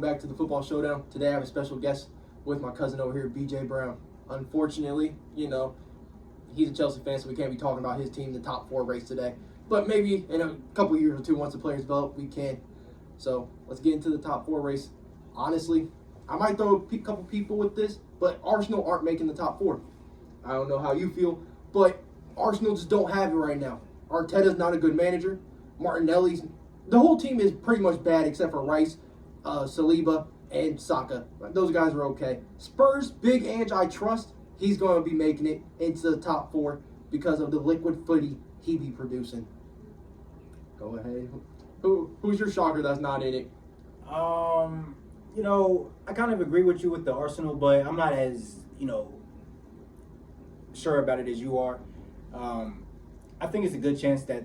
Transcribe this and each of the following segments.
back to the Football Showdown. Today I have a special guest with my cousin over here, BJ Brown. Unfortunately, he's a Chelsea fan, so we can't be talking about his team, the top 4 race today. But maybe in a couple years or two, once the players develop, we can. So let's get into the top 4 race. Honestly, I might throw a couple people with this, but Arsenal aren't making the top 4. I don't know how you feel, but Arsenal just don't have it right now. Arteta's not a good manager. The whole team is pretty much bad except for Rice, Saliba, and Saka. Those guys are okay. Spurs, Big Ange, I trust. He's going to be making it into the top 4 because of the liquid footy he be producing. Go ahead. Who's your shocker that's not in it? I kind of agree with you with the Arsenal, but I'm not as, sure about it as you are. I think it's a good chance that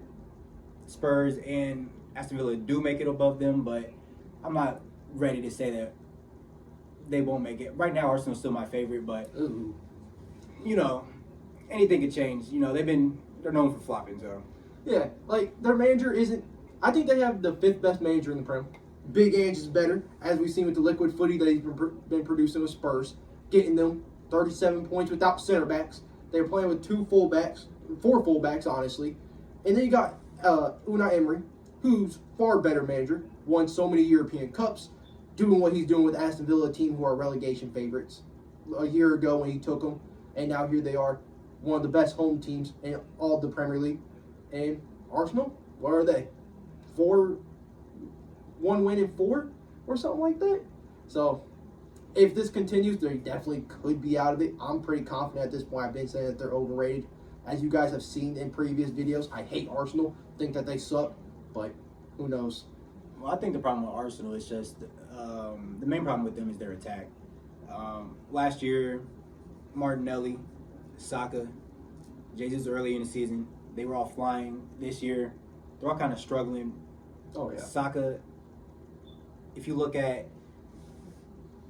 Spurs and Aston Villa do make it above them, but I'm not ready to say that they won't make it. Right now, Arsenal's still my favorite, but Ooh. Anything could change. They're known for flopping, so. Yeah, their manager isn't. I think they have the 5th best manager in the Prem. Big Ange is better, as we've seen with the liquid footy that he's been producing with Spurs, getting them 37 points without center backs. They're playing with 4 fullbacks, honestly. And then you got Unai Emery, who's far better manager, won so many European Cups, doing what he's doing with Aston Villa, a team who are relegation favorites a year ago when he took them, and now here they are, one of the best home teams in all of the Premier League. And Arsenal, what are they? 1 win in 4 or something like that. So if this continues, they definitely could be out of it. I'm pretty confident at this point. I've been saying that they're overrated. As you guys have seen in previous videos, I hate Arsenal, think that they suck, but who knows? Well, I think the problem with Arsenal is just the main problem with them is their attack. Last year, Martinelli, Saka, Jesus early in the season, they were all flying. This year, they're all kind of struggling. Oh, yeah. Saka, if you look at,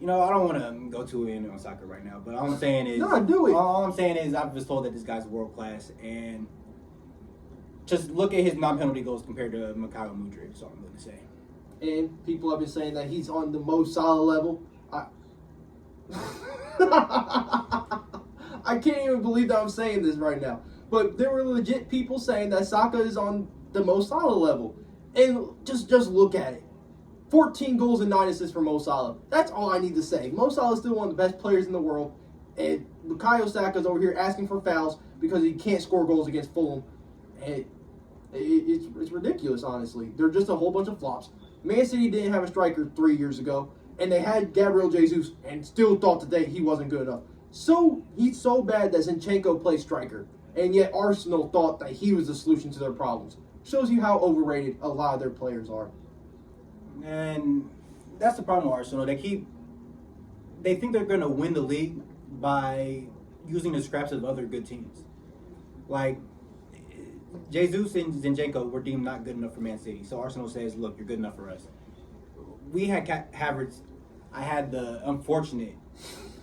I don't want to go too in on Saka right now, but all I'm saying is, No, do it. All I'm saying is, I've just told that this guy's world class, and just look at his non-penalty goals compared to Mikhail Mudryk. That's all I'm going to say. And people have been saying that he's on the Mo Salah level. I can't even believe that I'm saying this right now. But there were legit people saying that Saka is on the Mo Salah level. And just look at it. 14 goals and 9 assists for Mo Salah. That's all I need to say. Mo Salah is still one of the best players in the world. And Bukayo Saka's over here asking for fouls because he can't score goals against Fulham. And it's ridiculous, honestly. They're just a whole bunch of flops. Man City didn't have a striker 3 years ago. And they had Gabriel Jesus and still thought today he wasn't good enough. So he's so bad that Zinchenko plays striker. And yet Arsenal thought that he was the solution to their problems. Shows you how overrated a lot of their players are. And that's the problem with Arsenal. They think they're going to win the league by using the scraps of other good teams. Like, Jesus and Zinchenko were deemed not good enough for Man City. So Arsenal says, look, you're good enough for us. We had Havertz. I had the unfortunate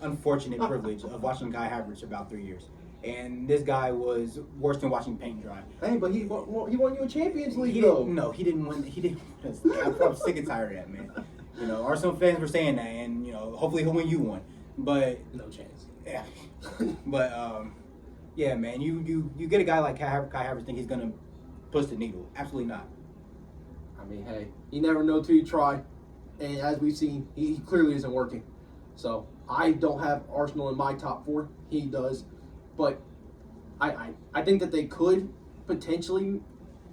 privilege of watching Kai Havertz for about 3 years. And this guy was worse than watching paint dry. Hey, but he won you a Champions League, He though. he didn't win. I'm sick and tired of that, man. Arsenal fans were saying that, and hopefully he'll win you one. But No chance. yeah, but yeah, man. You get a guy like Kai Havertz, think he's gonna push the needle? Absolutely not. I mean, hey, you never know till you try. And as we've seen, he clearly isn't working. So I don't have Arsenal in my top 4. He does. But I think that they could potentially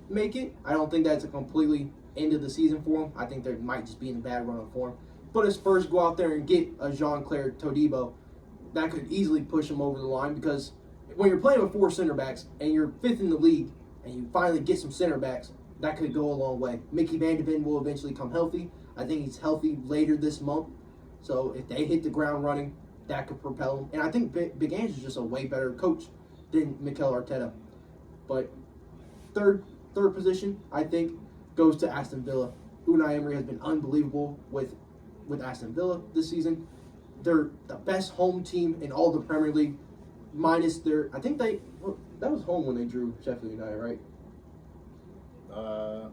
make it. I don't think that's a completely end of the season for them. I think they might just be in a bad run of form. But if Spurs go out there and get a Jean-Claire Todibo, that could easily push them over the line, because when you're playing with 4 center backs and you're 5th in the league and you finally get some center backs, that could go a long way. Mickey Van de Ven will eventually come healthy. I think he's healthy later this month. So if they hit the ground running, that could propel him. And I think Big Ange is just a way better coach than Mikel Arteta. But third position, I think, goes to Aston Villa. Unai Emery has been unbelievable with Aston Villa this season. They're the best home team in all the Premier League, minus that was home when they drew Sheffield United, right? I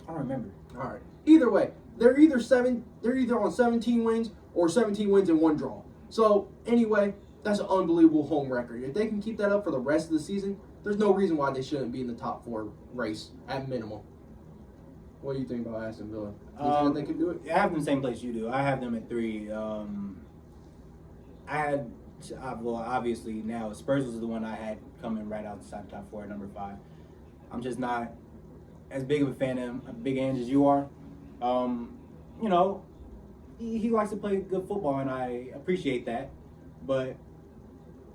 don't remember. All right. Either way, they're either on 17 wins or 17 wins and 1 draw. So anyway, that's an unbelievable home record. If they can keep that up for the rest of the season, there's no reason why they shouldn't be in the top 4 race at minimum. What do you think about Aston Villa? Do you think that they can do it? I have them the same place you do. I have them at 3. Well, obviously now Spurs was the one I had coming right outside the top 4 at number 5. I'm just not as big of a fan of Big Ange as you are. You know, he likes to play good football, and I appreciate that. But,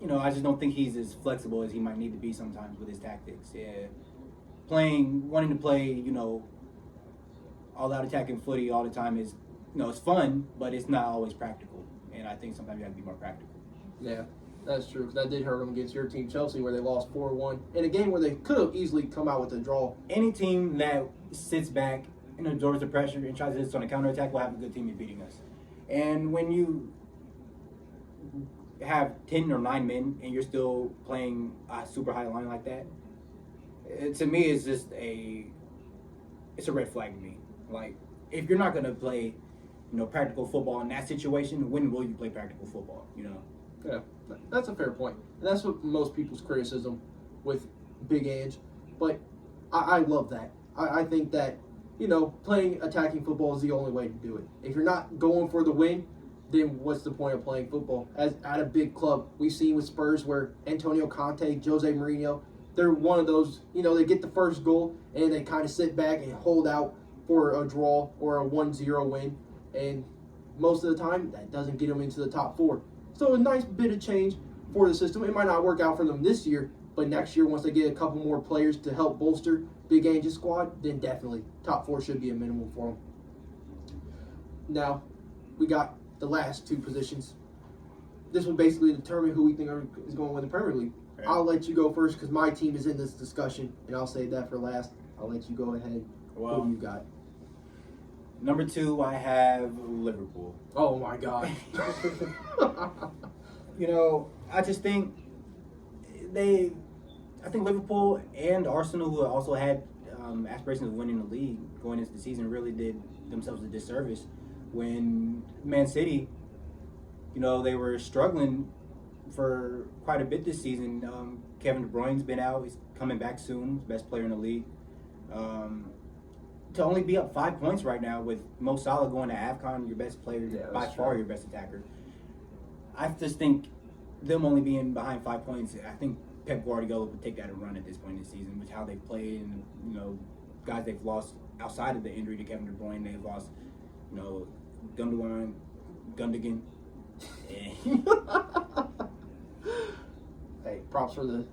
you know, I just don't think he's as flexible as he might need to be sometimes with his tactics. Yeah, wanting to play, you know, all-out attacking footy all the time is, you know, it's fun, but it's not always practical. And I think sometimes you have to be more practical. Yeah, that's true. 'Cause that did hurt them against your team, Chelsea, where they lost 4-1 in a game where they could have easily come out with a draw. Any team that sits back and absorbs the pressure and tries to hit us on a counterattack will have a good team in beating us. And when you have 10 or 9 men and you're still playing a super high line like that, to me, it's just it's a red flag to me. Like, if you're not going to play, you know, practical football in that situation, when will you play practical football, you know? Yeah, that's a fair point. And that's what most people's criticism with Big Ange. But I love that. I think that, you know, playing attacking football is the only way to do it. If you're not going for the win, then what's the point of playing football? As at a big club, we've seen with Spurs where Antonio Conte, Jose Mourinho, they're one of those, you know, they get the first goal and they kind of sit back and hold out for a draw or a 1-0 win. And most of the time, that doesn't get them into the top 4. So a nice bit of change for the system. It might not work out for them this year, but next year, once they get a couple more players to help bolster Big Ange's squad, then definitely top 4 should be a minimum for them. Now, we got the last 2 positions. This will basically determine who we think is going to win the Premier League. Right. I'll let you go first because my team is in this discussion, and I'll save that for last. I'll let you go ahead. Well, Who you got? Number 2, I have Liverpool. Oh, my God. You know, I just think Liverpool and Arsenal, who also had aspirations of winning the league going into the season, really did themselves a disservice when Man City, you know, they were struggling for quite a bit this season. Kevin De Bruyne's been out. He's coming back soon. Best player in the league. To only be up 5 points right now with Mo Salah going to AFCON, your best player, by far your best attacker. I just think them only being behind 5 points, I think Pep Guardiola would take that and run at this point in the season with how they've played and, you know, guys they've lost outside of the injury to Kevin De Bruyne. They've lost, you know, Gundogan. Hey, props for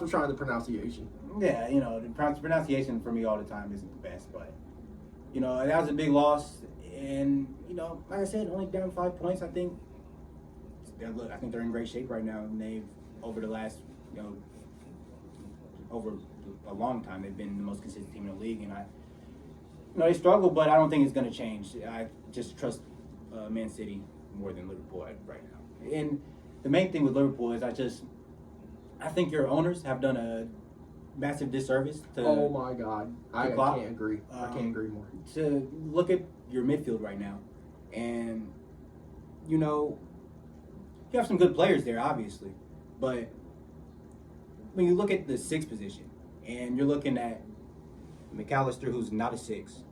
trying the pronunciation. Yeah, you know, the pronunciation for me all the time isn't the best, but, you know, that was a big loss. And, you know, like I said, only down 5 points. I think they're in great shape right now. And they've, over the last, you know, over a long time, they've been the most consistent team in the league. And they struggle, but I don't think it's going to change. I just trust Man City more than Liverpool right now. And the main thing with Liverpool is I think your owners have done a massive disservice to. Oh my God, I Klopp. can't agree. I can't agree more. To look at your midfield right now, and you know, you have some good players there, obviously, but when you look at the 6th position, and you're looking at McAllister, who's not a 6,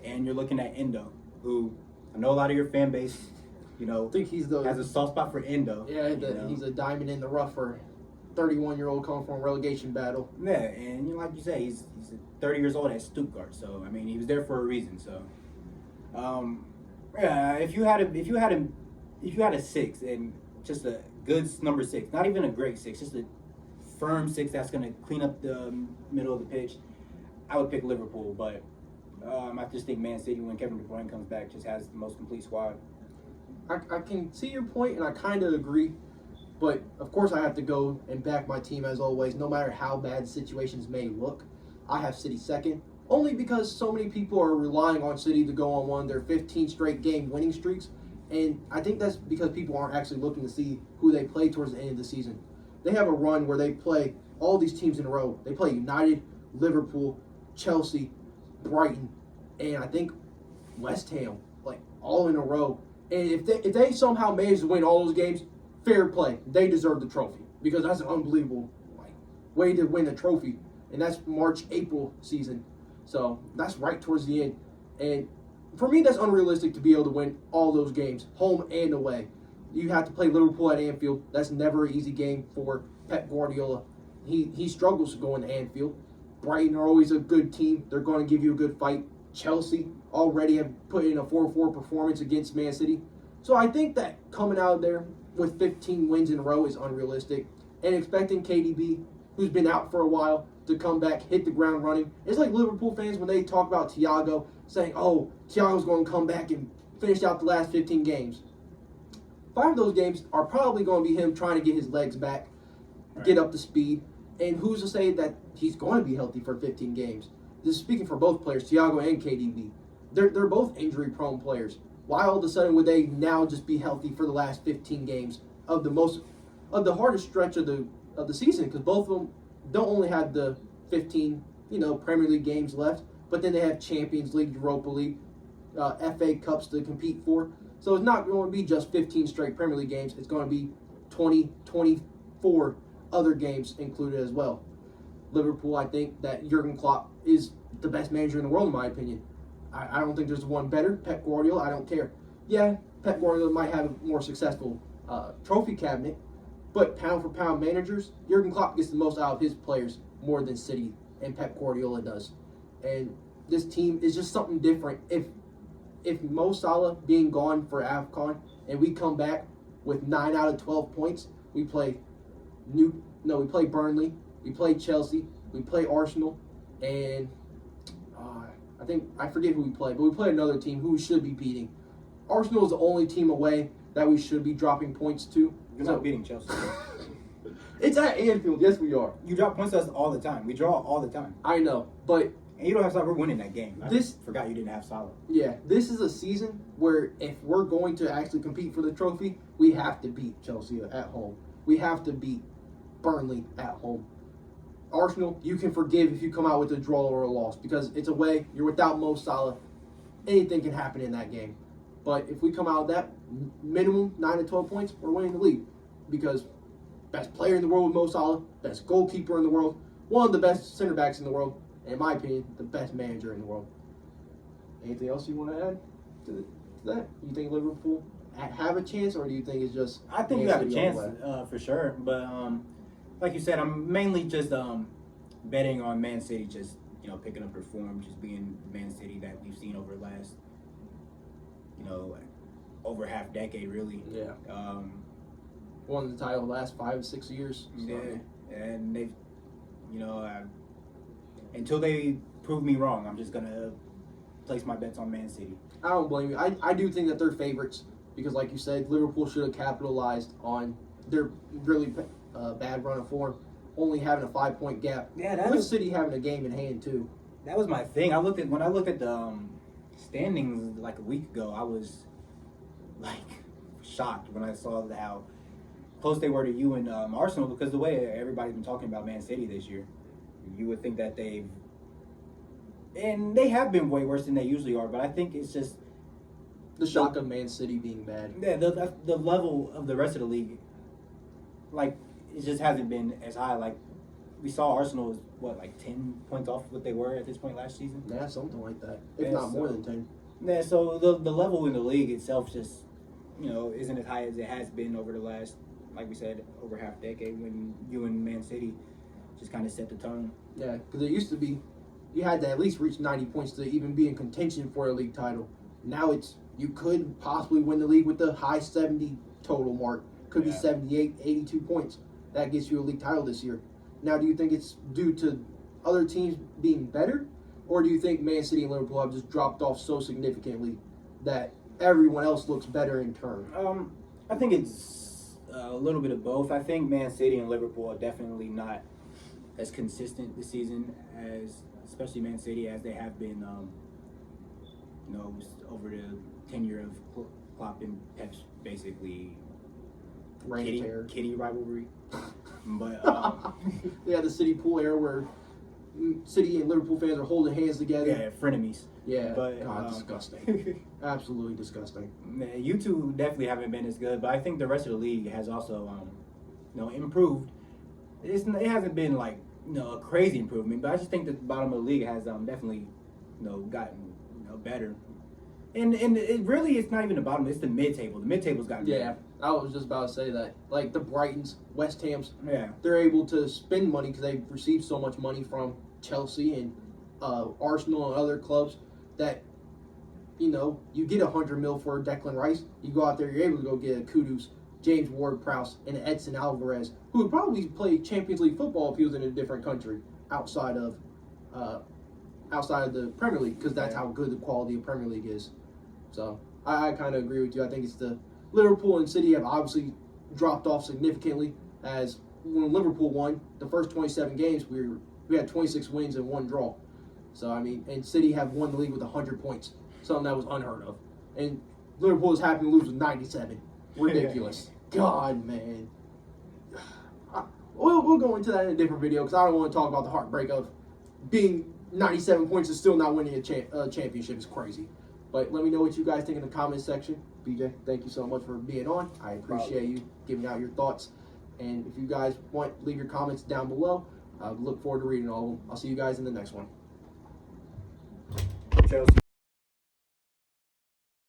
and you're looking at Endo, who I know a lot of your fan base, you know, I think he's has a soft spot for Endo. Yeah, you know? he's a diamond in the rough for 31-year-old coming from a relegation battle. Yeah, and like you say, he's 30 years old at Stuttgart, so I mean he was there for a reason. So, yeah, if you had a 6 and just a good number 6, not even a great 6, just a firm 6 that's going to clean up the middle of the pitch, I would pick Liverpool. But I just think Man City, when Kevin De Bruyne comes back, just has the most complete squad. I can see your point, and I kind of agree. But, of course, I have to go and back my team as always, no matter how bad situations may look. I have City second, only because so many people are relying on City to go on one of their 15 straight game winning streaks. And I think that's because people aren't actually looking to see who they play towards the end of the season. They have a run where they play all these teams in a row. They play United, Liverpool, Chelsea, Brighton, and I think West Ham, like all in a row. And if they somehow manage to win all those games, fair play. They deserve the trophy because that's an unbelievable way to win a trophy. And that's March, April season. So that's right towards the end. And for me, that's unrealistic to be able to win all those games, home and away. You have to play Liverpool at Anfield. That's never an easy game for Pep Guardiola. He struggles going to Anfield. Brighton are always a good team. They're going to give you a good fight. Chelsea already have put in a 4-4 performance against Man City. So I think that coming out of there with 15 wins in a row is unrealistic. And expecting KDB, who's been out for a while, to come back, hit the ground running. It's like Liverpool fans when they talk about Thiago, saying, oh, Thiago's going to come back and finish out the last 15 games. 5 of those games are probably going to be him trying to get his legs back, get up to speed. And who's to say that he's going to be healthy for 15 games? This is speaking for both players, Thiago and KDB. They're both injury-prone players. Why all of a sudden would they now just be healthy for the last 15 games of the hardest stretch of the season? Because both of them don't only have the 15 Premier League games left, but then they have Champions League, Europa League, FA Cups to compete for. So it's not going to be just 15 straight Premier League games. It's going to be 20, 24 other games included as well. Liverpool, I think that Jurgen Klopp is the best manager in the world, in my opinion. I don't think there's one better. Pep Guardiola, I don't care. Yeah, Pep Guardiola might have a more successful trophy cabinet, but pound for pound managers, Jurgen Klopp gets the most out of his players more than City and Pep Guardiola does. And this team is just something different. If Mo Salah being gone for AFCON and we come back with 9 out of 12 points, we play Burnley, we play Chelsea, we play Arsenal, and I forget who we play, but we play another team who we should be beating. Arsenal is the only team away that we should be dropping points to. You're not beating Chelsea. It's at Anfield. Yes, we are. You drop points to us all the time. We draw all the time. I know, but and you don't have Salah. We're winning that game. I forgot you didn't have Salah. Yeah, this is a season where if we're going to actually compete for the trophy, we have to beat Chelsea at home. We have to beat Burnley at home. Arsenal, you can forgive if you come out with a draw or a loss because it's away. You're without Mo Salah. Anything can happen in that game. But if we come out with that minimum 9 to 12 points, we're winning the league because best player in the world with Mo Salah, best goalkeeper in the world, one of the best center backs in the world, and in my opinion, the best manager in the world. Anything else you want to add to that? You think Liverpool have a chance, or do you think it's just? I think you have a chance for sure, but like you said, I'm mainly just betting on Man City just picking up their form, just being the Man City that we've seen over the last over half decade really. Yeah. Won the title the last 5-6 years. So. Yeah, and they've until they prove me wrong, I'm just gonna place my bets on Man City. I don't blame you. I do think that they're favorites because, like you said, Liverpool should have capitalized on their really bad run of form, only having a 5-point gap. Yeah, with City having a game in hand too. That was my thing. When I looked at the standings like a week ago, I was like shocked when I saw how close they were to you and Arsenal because the way everybody's been talking about Man City this year, you would think that they have been way worse than they usually are. But I think it's just the shock of Man City being bad. Yeah, the level of the rest of the league, like it just hasn't been as high. Like we saw Arsenal was 10 points off what they were at this point last season. Yeah, something like that, if not more than 10. Yeah, so the level in the league itself just isn't as high as it has been over the last, like we said, over half decade when you and Man City just kind of set the tone. Yeah, because it used to be you had to at least reach 90 points to even be in contention for a league title. Now you could possibly win the league with the high 70 total mark. Could be 78, 82 points. That gets you a league title this year. Now, do you think it's due to other teams being better? Or do you think Man City and Liverpool have just dropped off so significantly that everyone else looks better in turn? I think it's a little bit of both. I think Man City and Liverpool are definitely not as consistent this season as, especially Man City, as they have been, over the tenure of Klopp and Pep's basically kitty rivalry. But yeah, the City Pool era where City and Liverpool fans are holding hands together. Yeah, frenemies. Yeah, But, God, disgusting. Absolutely disgusting. You two definitely haven't been as good, but I think the rest of the league has also, improved. It hasn't been like a crazy improvement, but I just think that the bottom of the league has definitely, gotten better. And it's not even the bottom; it's the mid table. The mid table's gotten Yeah, better. I was just about to say that. Like the Brightons, West Hams, Yeah. they're able to spend money because they've received so much money from Chelsea and Arsenal and other clubs that, you get $100 million for Declan Rice. You go out there, you're able to go get a Kudus, James Ward-Prowse, and Edson Alvarez, who would probably play Champions League football if he was in a different country outside of the Premier League, because that's how good the quality of Premier League is. So I kind of agree with you. I think it's the Liverpool and City have obviously dropped off significantly, as when Liverpool won the first 27 games, we had 26 wins and 1 draw. So and City have won the league with 100 points, something that was unheard of. And Liverpool is happy to lose with 97. Ridiculous. God, man. We'll go into that in a different video because I don't want to talk about the heartbreak of being 97 points and still not winning a championship. Is crazy. But let me know what you guys think in the comments section. BJ, thank you so much for being on. I appreciate you giving out your thoughts. And if you guys want, leave your comments down below. I look forward to reading all of them. I'll see you guys in the next one. Chelsea.